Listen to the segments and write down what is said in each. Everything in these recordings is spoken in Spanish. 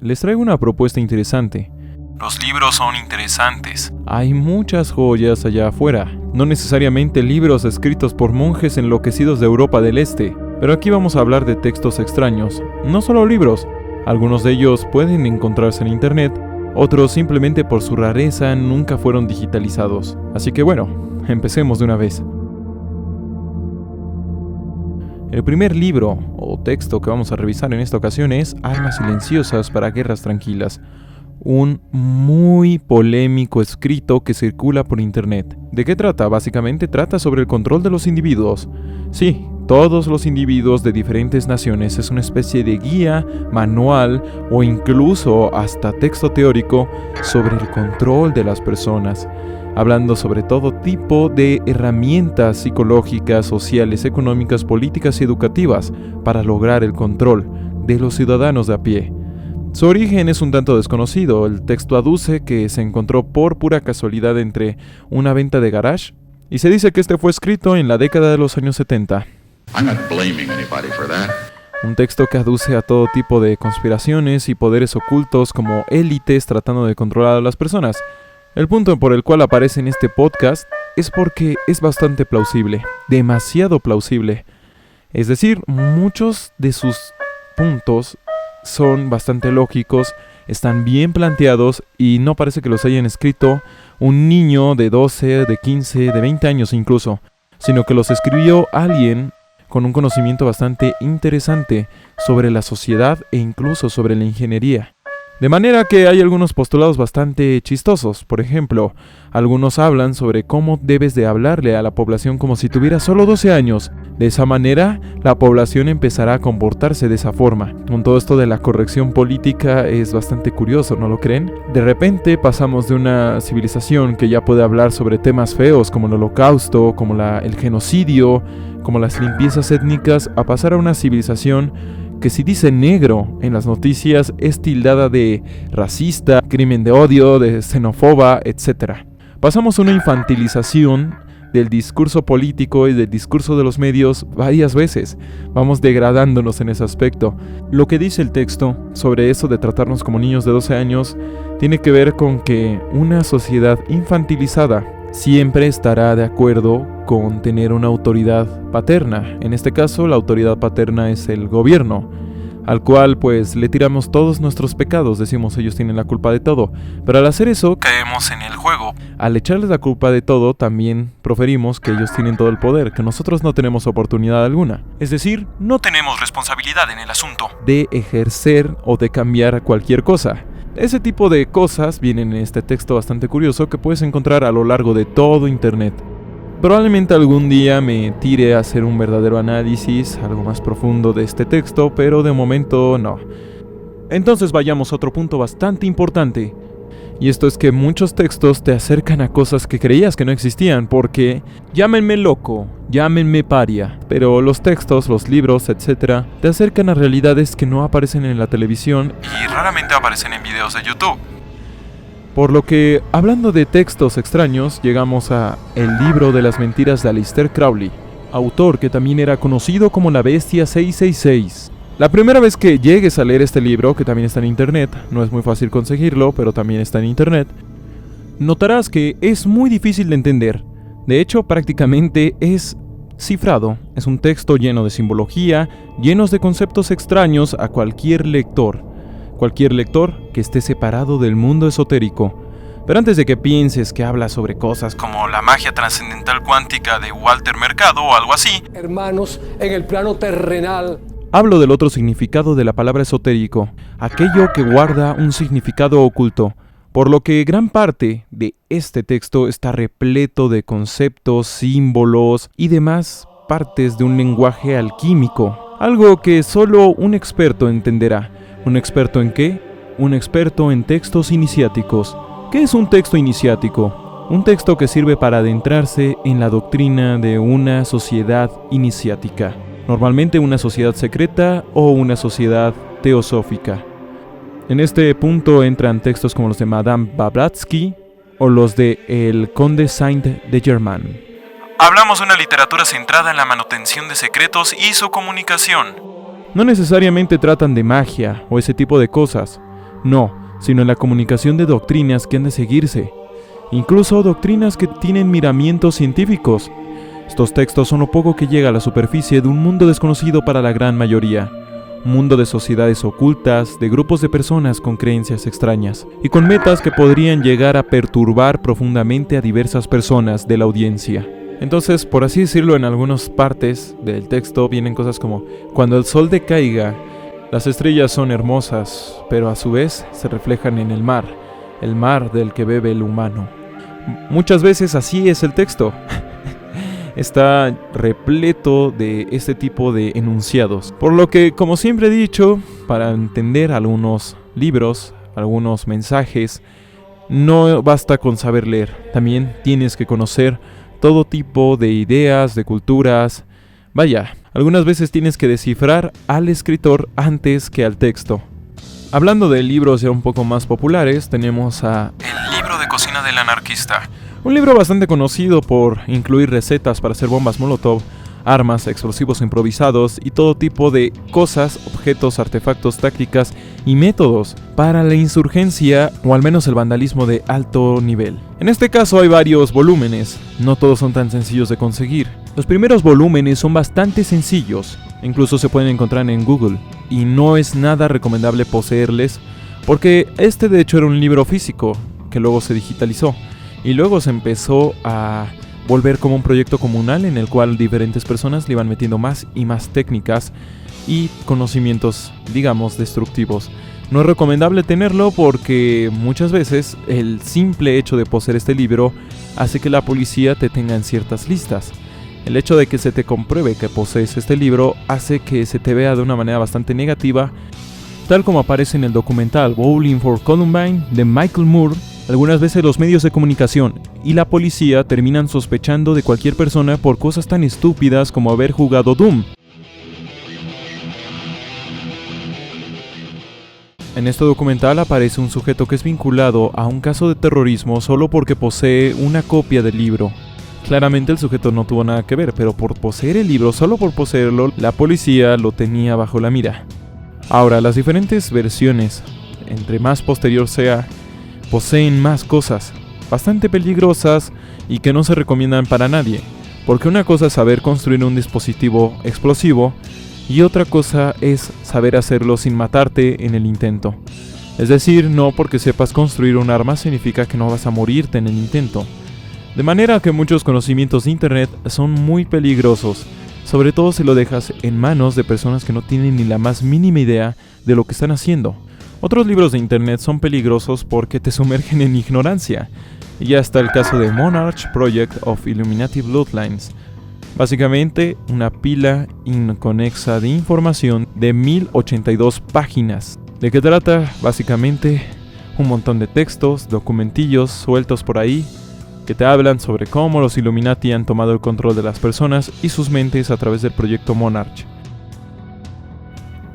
les traigo una propuesta interesante. Los libros son interesantes. Hay muchas joyas allá afuera, no necesariamente libros escritos por monjes enloquecidos de Europa del Este, pero aquí vamos a hablar de textos extraños, no solo libros. Algunos de ellos pueden encontrarse en internet, otros simplemente por su rareza nunca fueron digitalizados. Así que bueno, empecemos de una vez. El primer libro o texto que vamos a revisar en esta ocasión es Armas silenciosas para guerras tranquilas, un muy polémico escrito que circula por internet. ¿De qué trata? Básicamente trata sobre el control de los individuos. Sí, todos los individuos de diferentes naciones. Es una especie de guía, manual o incluso hasta texto teórico sobre el control de las personas, hablando sobre todo tipo de herramientas psicológicas, sociales, económicas, políticas y educativas para lograr el control de los ciudadanos de a pie. Su origen es un tanto desconocido. El texto aduce que se encontró por pura casualidad entre una venta de garage y se dice que este fue escrito en la década de los años 70. I'm not blaming anybody for that. Un texto que aduce a todo tipo de conspiraciones y poderes ocultos como élites tratando de controlar a las personas. El punto por el cual aparece en este podcast es porque es bastante plausible, demasiado plausible. Es decir, muchos de sus puntos son bastante lógicos, están bien planteados y no parece que los hayan escrito un niño de 12, de 15, de 20 años incluso, sino que los escribió alguien con un conocimiento bastante interesante sobre la sociedad e incluso sobre la ingeniería. De manera que hay algunos postulados bastante chistosos. Por ejemplo, algunos hablan sobre cómo debes de hablarle a la población como si tuviera solo 12 años. De esa manera, la población empezará a comportarse de esa forma. Con todo esto de la corrección política es bastante curioso, ¿no lo creen? De repente pasamos de una civilización que ya puede hablar sobre temas feos como el holocausto, como el genocidio, como las limpiezas étnicas, a pasar a una civilización que si dice negro en las noticias es tildada de racista, crimen de odio, de xenófoba, etc. Pasamos a una infantilización del discurso político y del discurso de los medios varias veces. Vamos degradándonos en ese aspecto. Lo que dice el texto sobre eso de tratarnos como niños de 12 años tiene que ver con que una sociedad infantilizada siempre estará de acuerdo con tener una autoridad paterna. En este caso, la autoridad paterna es el gobierno, al cual pues le tiramos todos nuestros pecados, decimos ellos tienen la culpa de todo. Pero al hacer eso, caemos en el juego. Al echarles la culpa de todo, también proferimos que ellos tienen todo el poder, que nosotros no tenemos oportunidad alguna. Es decir, no tenemos responsabilidad en el asunto de ejercer o de cambiar cualquier cosa. Ese tipo de cosas vienen en este texto bastante curioso que puedes encontrar a lo largo de todo internet. Probablemente algún día me tire a hacer un verdadero análisis, algo más profundo de este texto, pero de momento no. Entonces vayamos a otro punto bastante importante. Y esto es que muchos textos te acercan a cosas que creías que no existían, porque llámenme loco, llámenme paria, pero los textos, los libros, etc. te acercan a realidades que no aparecen en la televisión y raramente aparecen en videos de YouTube. Por lo que, hablando de textos extraños, llegamos a El libro de las mentiras de Aleister Crowley, autor que también era conocido como la Bestia 666. La primera vez que llegues a leer este libro, que también está en internet, no es muy fácil conseguirlo, pero también está en internet, notarás que es muy difícil de entender. De hecho, prácticamente es cifrado. Es un texto lleno de simbología, llenos de conceptos extraños a cualquier lector que esté separado del mundo esotérico. Pero antes de que pienses que habla sobre cosas como la magia trascendental cuántica de Walter Mercado o algo así, hermanos, en el plano terrenal, hablo del otro significado de la palabra esotérico, aquello que guarda un significado oculto, por lo que gran parte de este texto está repleto de conceptos, símbolos y demás partes de un lenguaje alquímico, algo que solo un experto entenderá. ¿Un experto en qué? Un experto en textos iniciáticos. ¿Qué es un texto iniciático? Un texto que sirve para adentrarse en la doctrina de una sociedad iniciática. Normalmente una sociedad secreta o una sociedad teosófica. En este punto entran textos como los de Madame Blavatsky o los de El Conde Saint-Germain. Hablamos de una literatura centrada en la manutención de secretos y su comunicación. No necesariamente tratan de magia o ese tipo de cosas, No, sino en la comunicación de doctrinas que han de seguirse. Incluso doctrinas que tienen miramientos científicos. Estos textos son lo poco que llega a la superficie de un mundo desconocido para la gran mayoría. Un mundo de sociedades ocultas, de grupos de personas con creencias extrañas y con metas que podrían llegar a perturbar profundamente a diversas personas de la audiencia. Entonces, por así decirlo, en algunas partes del texto vienen cosas como: cuando el sol decaiga, las estrellas son hermosas, pero a su vez se reflejan en el mar del que bebe el humano. Muchas veces así es el texto. Está repleto de este tipo de enunciados. Por lo que, como siempre he dicho, para entender algunos libros, algunos mensajes, no basta con saber leer. También tienes que conocer todo tipo de ideas, de culturas. Vaya, algunas veces tienes que descifrar al escritor antes que al texto. Hablando de libros ya un poco más populares, tenemos a El libro de cocina del anarquista. Un libro bastante conocido por incluir recetas para hacer bombas Molotov, armas, explosivos improvisados y todo tipo de cosas, objetos, artefactos, tácticas y métodos para la insurgencia o al menos el vandalismo de alto nivel. En este caso hay varios volúmenes, no todos son tan sencillos de conseguir. Los primeros volúmenes son bastante sencillos, incluso se pueden encontrar en Google, y no es nada recomendable poseerles porque este de hecho era un libro físico que luego se digitalizó. Y luego se empezó a volver como un proyecto comunal en el cual diferentes personas le iban metiendo más y más técnicas y conocimientos, digamos, destructivos. No es recomendable tenerlo porque muchas veces el simple hecho de poseer este libro hace que la policía te tenga en ciertas listas. El hecho de que se te compruebe que posees este libro hace que se te vea de una manera bastante negativa, tal como aparece en el documental Bowling for Columbine de Michael Moore. Algunas veces los medios de comunicación y la policía terminan sospechando de cualquier persona por cosas tan estúpidas como haber jugado Doom. En este documental aparece un sujeto que es vinculado a un caso de terrorismo solo porque posee una copia del libro. Claramente el sujeto no tuvo nada que ver, pero por poseer el libro, solo por poseerlo, la policía lo tenía bajo la mira. Ahora, las diferentes versiones, entre más posterior sea, poseen más cosas, bastante peligrosas y que no se recomiendan para nadie, porque una cosa es saber construir un dispositivo explosivo y otra cosa es saber hacerlo sin matarte en el intento. Es decir, no porque sepas construir un arma significa que no vas a morirte en el intento. De manera que muchos conocimientos de internet son muy peligrosos, sobre todo si lo dejas en manos de personas que no tienen ni la más mínima idea de lo que están haciendo. Otros libros de internet son peligrosos porque te sumergen en ignorancia, y ya está el caso de Monarch Project of Illuminati Bloodlines. Básicamente, una pila inconexa de información de 1082 páginas. ¿De qué trata? Básicamente, un montón de textos, documentillos sueltos por ahí, que te hablan sobre cómo los Illuminati han tomado el control de las personas y sus mentes a través del proyecto Monarch.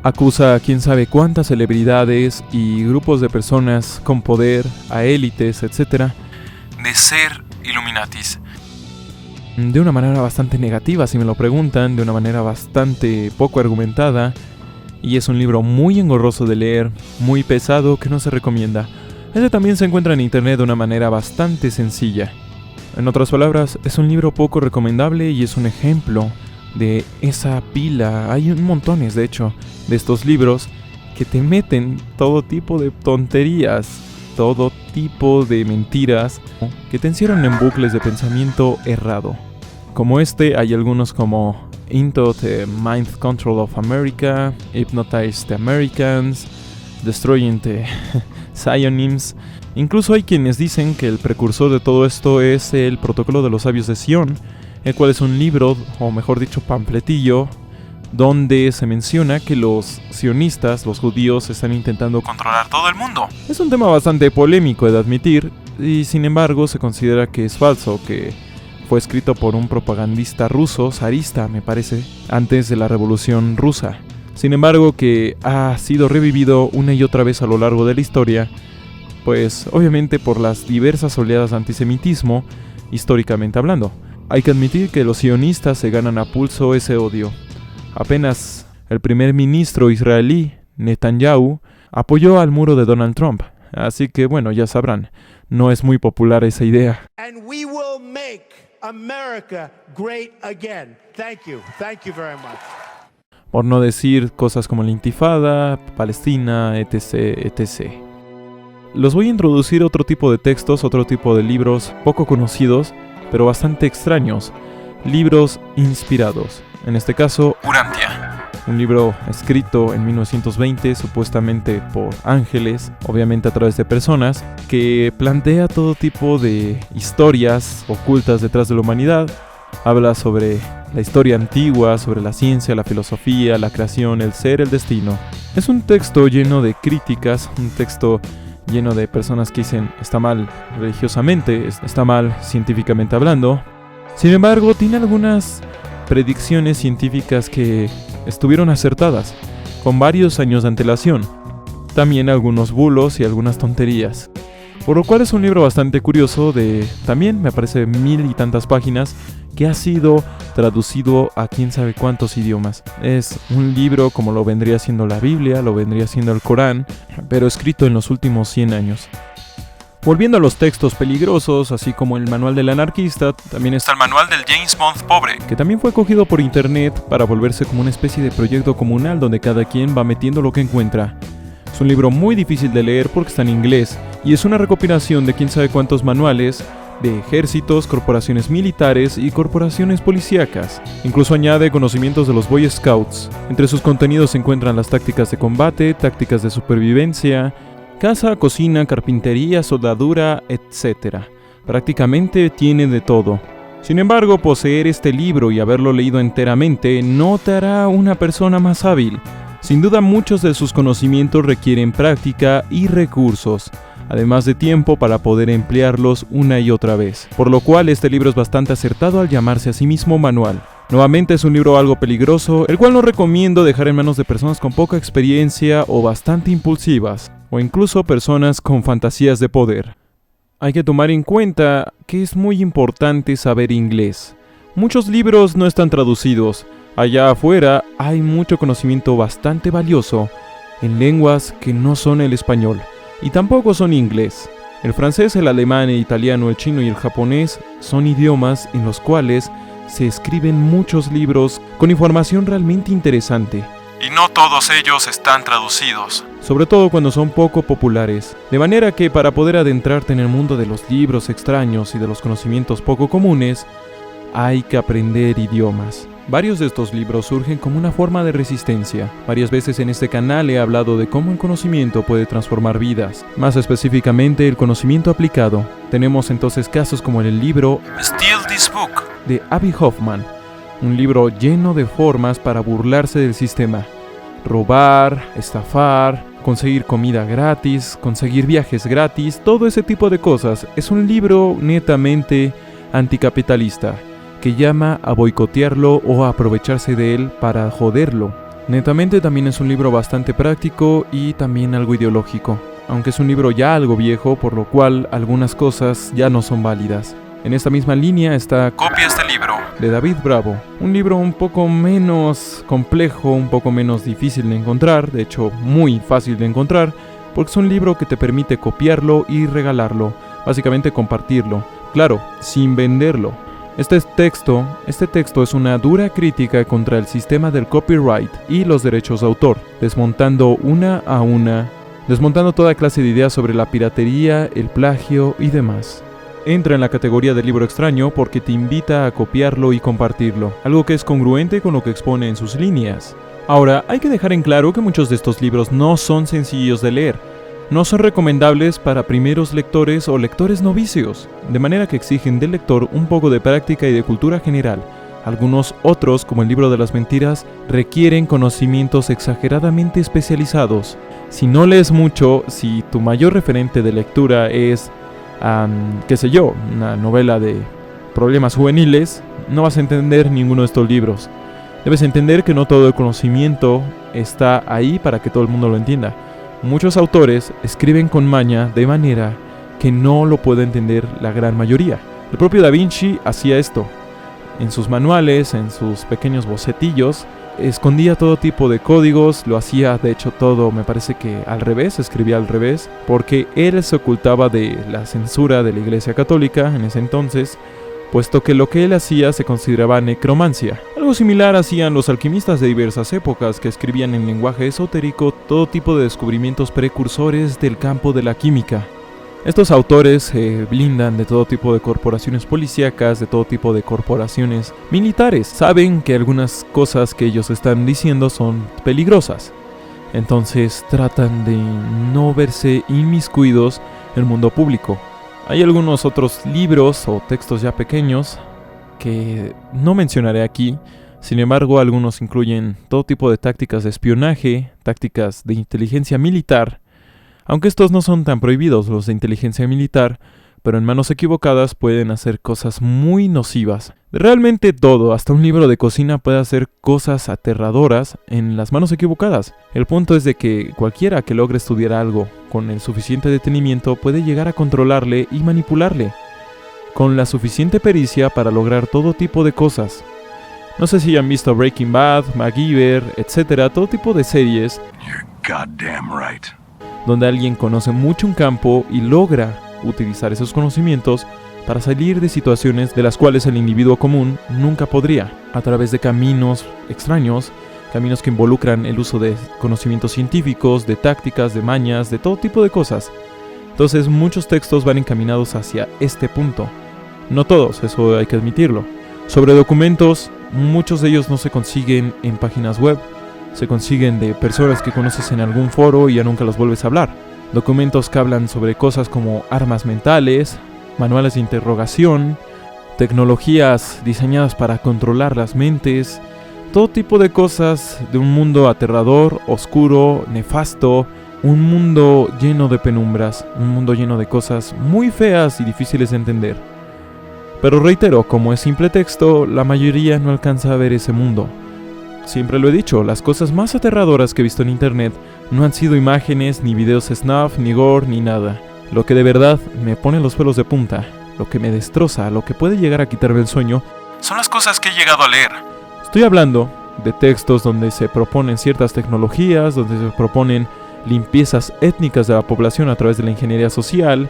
Acusa a quién sabe cuántas celebridades y grupos de personas con poder, a élites, etc., de ser Illuminatis. De una manera bastante negativa, si me lo preguntan, de una manera bastante poco argumentada, y es un libro muy engorroso de leer, muy pesado, que no se recomienda. Este también se encuentra en internet de una manera bastante sencilla. En otras palabras, es un libro poco recomendable y es un ejemplo de esa pila. Hay montones, de hecho, de estos libros que te meten todo tipo de tonterías, todo tipo de mentiras, que te encierran en bucles de pensamiento errado. Como este, hay algunos como Into the Mind Control of America, Hypnotize the Americans, Destroying the Psionims. Incluso hay quienes dicen que el precursor de todo esto es el Protocolo de los Sabios de Sion, el cual es un libro, o mejor dicho, panfletillo, donde se menciona que los sionistas, los judíos, están intentando controlar todo el mundo. Es un tema bastante polémico de admitir, y sin embargo se considera que es falso, que fue escrito por un propagandista ruso, zarista me parece, antes de la Revolución Rusa. Sin embargo, que ha sido revivido una y otra vez a lo largo de la historia, pues obviamente por las diversas oleadas de antisemitismo, históricamente hablando. Hay que admitir que los sionistas se ganan a pulso ese odio. Apenas el primer ministro israelí, Netanyahu, apoyó al muro de Donald Trump. Así que bueno, ya sabrán, no es muy popular esa idea. And we will make America great again. Thank you. Thank you very much. Por no decir cosas como la Intifada, Palestina, etc., etc. Los voy a introducir otro tipo de textos, otro tipo de libros poco conocidos, pero bastante extraños. Libros inspirados. En este caso, Urantia. Un libro escrito en 1920, supuestamente por ángeles, obviamente a través de personas, que plantea todo tipo de historias ocultas detrás de la humanidad. Habla sobre la historia antigua, sobre la ciencia, la filosofía, la creación, el ser, el destino. Es un texto lleno de críticas, un texto lleno de personas que dicen está mal religiosamente, está mal científicamente hablando. Sin embargo, tiene algunas predicciones científicas que estuvieron acertadas, con varios años de antelación. También algunos bulos y algunas tonterías. Por lo cual es un libro bastante curioso de, también me parece 1000 y tantas páginas, que ha sido traducido a quién sabe cuántos idiomas. Es un libro como lo vendría siendo la Biblia, lo vendría siendo el Corán, pero escrito en los últimos 100 años. Volviendo a los textos peligrosos, así como el manual del anarquista, también está el manual del James Bond pobre, que también fue cogido por internet para volverse como una especie de proyecto comunal donde cada quien va metiendo lo que encuentra. Es un libro muy difícil de leer porque está en inglés, y es una recopilación de quién sabe cuántos manuales de ejércitos, corporaciones militares y corporaciones policíacas. Incluso añade conocimientos de los Boy Scouts. Entre sus contenidos se encuentran las tácticas de combate, tácticas de supervivencia, caza, cocina, carpintería, soldadura, etc. Prácticamente tiene de todo. Sin embargo, poseer este libro y haberlo leído enteramente no te hará una persona más hábil. Sin duda, muchos de sus conocimientos requieren práctica y recursos, además de tiempo para poder emplearlos una y otra vez. Por lo cual, este libro es bastante acertado al llamarse a sí mismo manual. Nuevamente es un libro algo peligroso, el cual no recomiendo dejar en manos de personas con poca experiencia o bastante impulsivas, o incluso personas con fantasías de poder. Hay que tomar en cuenta que es muy importante saber inglés. Muchos libros no están traducidos. Allá afuera hay mucho conocimiento bastante valioso en lenguas que no son el español, y tampoco son inglés. El francés, el alemán, el italiano, el chino y el japonés son idiomas en los cuales se escriben muchos libros con información realmente interesante. Y no todos ellos están traducidos, sobre todo cuando son poco populares. De manera que para poder adentrarte en el mundo de los libros extraños y de los conocimientos poco comunes, hay que aprender idiomas. Varios de estos libros surgen como una forma de resistencia. Varias veces en este canal he hablado de cómo el conocimiento puede transformar vidas, más específicamente el conocimiento aplicado. Tenemos entonces casos como el libro Steal This Book de Abby Hoffman, un libro lleno de formas para burlarse del sistema. Robar, estafar, conseguir comida gratis, conseguir viajes gratis, todo ese tipo de cosas. Es un libro netamente anticapitalista, que llama a boicotearlo o a aprovecharse de él para joderlo. Netamente también es un libro bastante práctico y también algo ideológico, aunque es un libro ya algo viejo, por lo cual algunas cosas ya no son válidas. En esta misma línea está Copia este libro, de David Bravo, un libro un poco menos complejo, un poco menos difícil de encontrar, de hecho muy fácil de encontrar, porque es un libro que te permite copiarlo y regalarlo, básicamente compartirlo, claro, sin venderlo. Este texto es una dura crítica contra el sistema del copyright y los derechos de autor, desmontando toda clase de ideas sobre la piratería, el plagio y demás. Entra en la categoría de libro extraño porque te invita a copiarlo y compartirlo, algo que es congruente con lo que expone en sus líneas. Ahora, hay que dejar en claro que muchos de estos libros no son sencillos de leer. No son recomendables para primeros lectores o lectores novicios, de manera que exigen del lector un poco de práctica y de cultura general. Algunos otros, como el libro de las mentiras, requieren conocimientos exageradamente especializados. Si no lees mucho, si tu mayor referente de lectura es, una novela de problemas juveniles, no vas a entender ninguno de estos libros. Debes entender que no todo el conocimiento está ahí para que todo el mundo lo entienda. Muchos autores escriben con maña de manera que no lo puede entender la gran mayoría. El propio Da Vinci hacía esto. en sus manuales, en sus pequeños bocetillos, escondía todo tipo de códigos, lo hacía de hecho todo, me parece que al revés, escribía al revés, porque él se ocultaba de la censura de la Iglesia Católica en ese entonces, puesto que lo que él hacía se consideraba necromancia. Algo similar hacían los alquimistas de diversas épocas, que escribían en lenguaje esotérico todo tipo de descubrimientos precursores del campo de la química. Estos autores se blindan de todo tipo de corporaciones policíacas, de todo tipo de corporaciones militares. Saben que algunas cosas que ellos están diciendo son peligrosas. Entonces tratan de no verse inmiscuidos en el mundo público. Hay algunos otros libros o textos ya pequeños que no mencionaré aquí. Sin embargo, algunos incluyen todo tipo de tácticas de espionaje, tácticas de inteligencia militar. Aunque estos no son tan prohibidos, los de inteligencia militar, pero en manos equivocadas pueden hacer cosas muy nocivas. Realmente todo, hasta un libro de cocina puede hacer cosas aterradoras en las manos equivocadas. El punto es de que cualquiera que logre estudiar algo con el suficiente detenimiento puede llegar a controlarle y manipularle, con la suficiente pericia para lograr todo tipo de cosas. No sé si han visto Breaking Bad, MacGyver, etc., todo tipo de series. You're goddamn right. Donde alguien conoce mucho un campo y logra utilizar esos conocimientos para salir de situaciones de las cuales el individuo común nunca podría, a través de caminos extraños, caminos que involucran el uso de conocimientos científicos, de tácticas, de mañas, de todo tipo de cosas. Entonces muchos textos van encaminados hacia este punto. No todos, eso hay que admitirlo. Sobre documentos, muchos de ellos no se consiguen en páginas web. Se consiguen de personas que conoces en algún foro y ya nunca los vuelves a hablar. Documentos que hablan sobre cosas como armas mentales, manuales de interrogación, tecnologías diseñadas para controlar las mentes, todo tipo de cosas de un mundo aterrador, oscuro, nefasto, un mundo lleno de penumbras, un mundo lleno de cosas muy feas y difíciles de entender. Pero reitero, como es simple texto, la mayoría no alcanza a ver ese mundo. Siempre lo he dicho, las cosas más aterradoras que he visto en internet no han sido imágenes, ni videos snuff, ni gore, ni nada. Lo que de verdad me pone los pelos de punta, lo que me destroza, lo que puede llegar a quitarme el sueño, son las cosas que he llegado a leer. Estoy hablando de textos donde se proponen ciertas tecnologías, donde se proponen limpiezas étnicas de la población a través de la ingeniería social,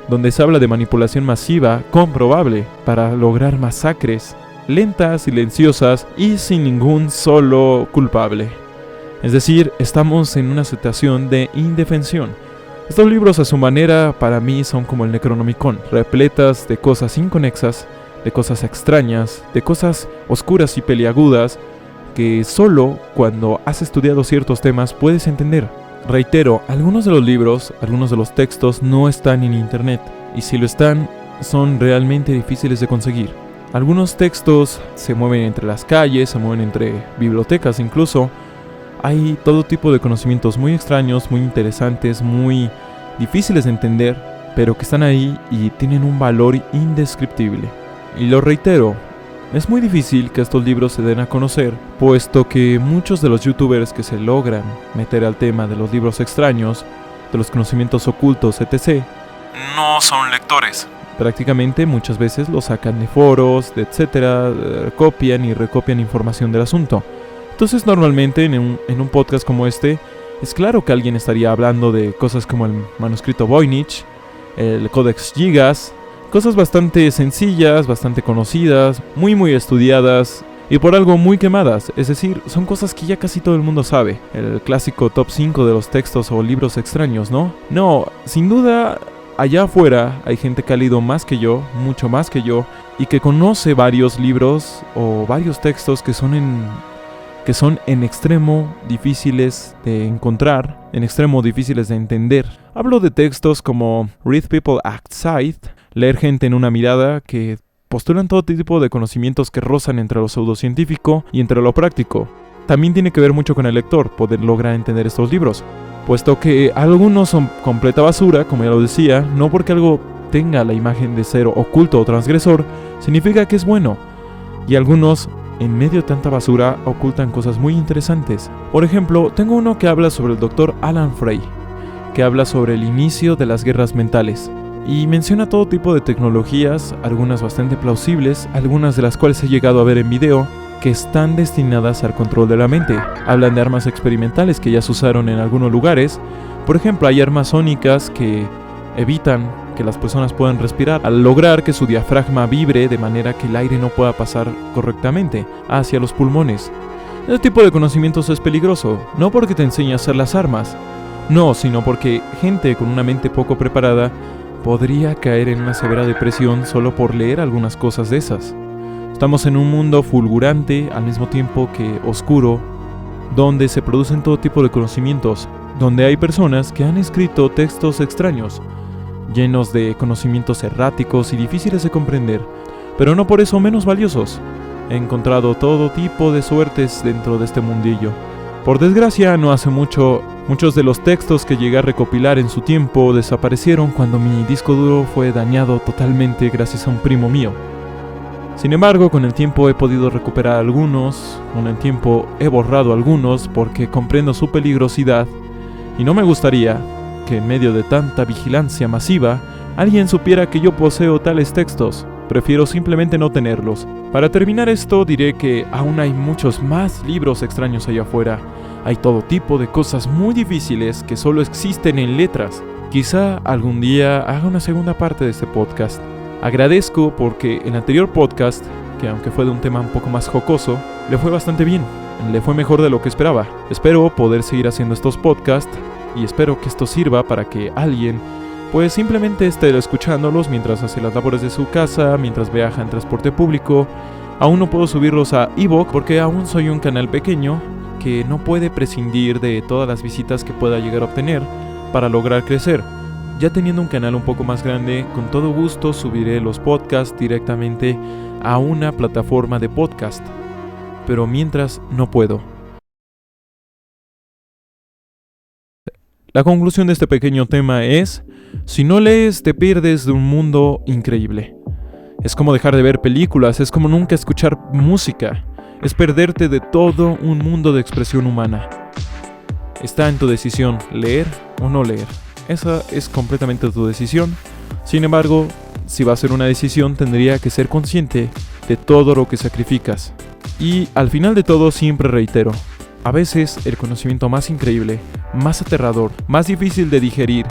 donde se habla de manipulación masiva, comprobable, para lograr masacres lentas, silenciosas y sin ningún solo culpable. Es decir, estamos en una situación de indefensión. Estos libros a su manera para mí son como el Necronomicon, repletas de cosas inconexas, de cosas extrañas, de cosas oscuras y peliagudas que solo cuando has estudiado ciertos temas puedes entender. Reitero, algunos de los libros, algunos de los textos no están en internet, y si lo están, son realmente difíciles de conseguir. Algunos textos se mueven entre las calles, se mueven entre bibliotecas incluso. Hay todo tipo de conocimientos muy extraños, muy interesantes, muy difíciles de entender, pero que están ahí y tienen un valor indescriptible. Y lo reitero, es muy difícil que estos libros se den a conocer, puesto que muchos de los youtubers que se logran meter al tema de los libros extraños, de los conocimientos ocultos, etc., no son lectores. Prácticamente muchas veces lo sacan de foros, de etcétera, copian y recopian información del asunto. Entonces normalmente en un podcast como este, es claro que alguien estaría hablando de cosas como el manuscrito Voynich, el Codex Gigas, cosas bastante sencillas, bastante conocidas, muy estudiadas y por algo muy quemadas. Es decir, son cosas que ya casi todo el mundo sabe. El clásico top 5 de los textos o libros extraños, ¿no? No, sin duda, allá afuera hay gente que ha leído más que yo, mucho más que yo, y que conoce varios libros o varios textos que son en extremo difíciles de encontrar, en extremo difíciles de entender. Hablo de textos como Read People Act Scythe, leer gente en una mirada, que postulan todo tipo de conocimientos que rozan entre lo pseudocientífico y entre lo práctico. También tiene que ver mucho con el lector poder lograr entender estos libros, puesto que algunos son completa basura, como ya lo decía. No porque algo tenga la imagen de ser oculto o transgresor, significa que es bueno. Y algunos, en medio de tanta basura, ocultan cosas muy interesantes. Por ejemplo, tengo uno que habla sobre el Dr. Alan Frey, que habla sobre el inicio de las guerras mentales. y menciona todo tipo de tecnologías, algunas bastante plausibles, algunas de las cuales he llegado a ver en video, que están destinadas al control de la mente. Hablan de armas experimentales que ya se usaron en algunos lugares. Por ejemplo, hay armas sónicas que evitan que las personas puedan respirar al lograr que su diafragma vibre de manera que el aire no pueda pasar correctamente hacia los pulmones. Este tipo de conocimientos es peligroso, no porque te enseñe a hacer las armas, no, sino porque gente con una mente poco preparada podría caer en una severa depresión solo por leer algunas cosas de esas. Estamos en un mundo fulgurante, al mismo tiempo que oscuro, donde se producen todo tipo de conocimientos, donde hay personas que han escrito textos extraños, llenos de conocimientos erráticos y difíciles de comprender, pero no por eso menos valiosos. He encontrado todo tipo de suertes dentro de este mundillo. Por desgracia, no hace mucho, muchos de los textos que llegué a recopilar en su tiempo desaparecieron cuando mi disco duro fue dañado totalmente gracias a un primo mío. Sin embargo, con el tiempo he podido recuperar algunos, con el tiempo he borrado algunos porque comprendo su peligrosidad y no me gustaría que en medio de tanta vigilancia masiva alguien supiera que yo poseo tales textos. Prefiero simplemente no tenerlos. Para terminar esto diré que aún hay muchos más libros extraños allá afuera. Hay todo tipo de cosas muy difíciles que solo existen en letras. Quizá algún día haga una segunda parte de este podcast. Agradezco porque el anterior podcast, que aunque fue de un tema un poco más jocoso, le fue bastante bien, le fue mejor de lo que esperaba. Espero poder seguir haciendo estos podcasts y espero que esto sirva para que alguien pues simplemente esté escuchándolos mientras hace las labores de su casa, mientras viaja en transporte público. Aún no puedo subirlos a iVoox porque aún soy un canal pequeño que no puede prescindir de todas las visitas que pueda llegar a obtener para lograr crecer. Ya teniendo un canal un poco más grande, con todo gusto subiré los podcasts directamente a una plataforma de podcast. Pero mientras no puedo. La conclusión de este pequeño tema es: si no lees, te pierdes de un mundo increíble. Es como dejar de ver películas, es como nunca escuchar música. Es perderte de todo un mundo de expresión humana. Está en tu decisión leer o no leer. Esa es completamente tu decisión. Sin embargo, si va a ser una decisión, tendría que ser consciente de todo lo que sacrificas. Y al final de todo, siempre reitero, a veces el conocimiento más increíble, más aterrador, más difícil de digerir,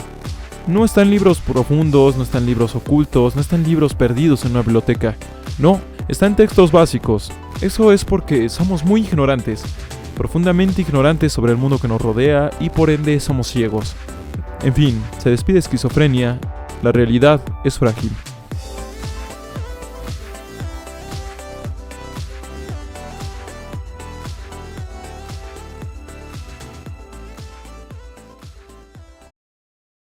no está en libros profundos, no está en libros ocultos, no está en libros perdidos en una biblioteca. No, está en textos básicos. Eso es porque somos muy ignorantes, profundamente ignorantes sobre el mundo que nos rodea y por ende somos ciegos. En fin, se despide Esquizofrenia, la realidad es frágil.